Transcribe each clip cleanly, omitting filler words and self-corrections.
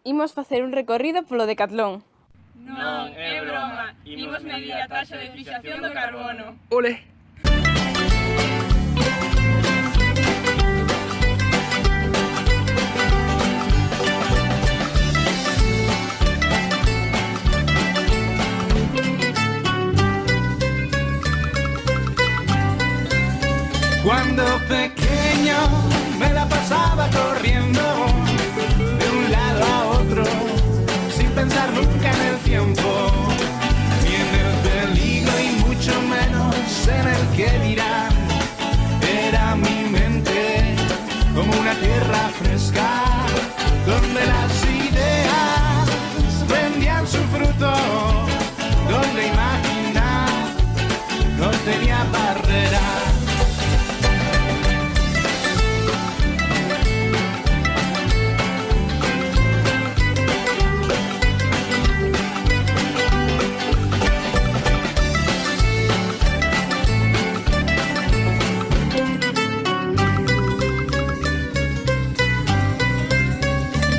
Imos facer un recorrido polo Decatlón. Non, é broma. Imos medir a taxa de fixación do carbono. Ole! Cuando pequeño me la pasaba corriendo de un lado a otro, sin pensar nunca en el tiempo, ni en el peligro y mucho menos en el que dirán. Era mi mente como una tierra fresca, donde las ideas vendían su fruto, donde imaginar no tenía barreras.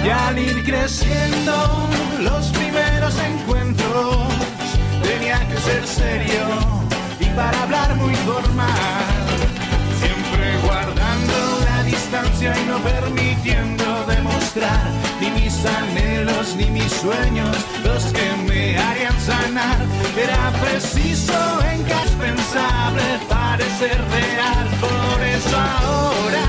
Y al ir creciendo, los primeros encuentros tenía que ser serio y para hablar muy formal, siempre guardando la distancia y no permitiendo demostrar ni mis anhelos ni mis sueños, los que me harían sanar. Era preciso, indispensable parecer real, por eso ahora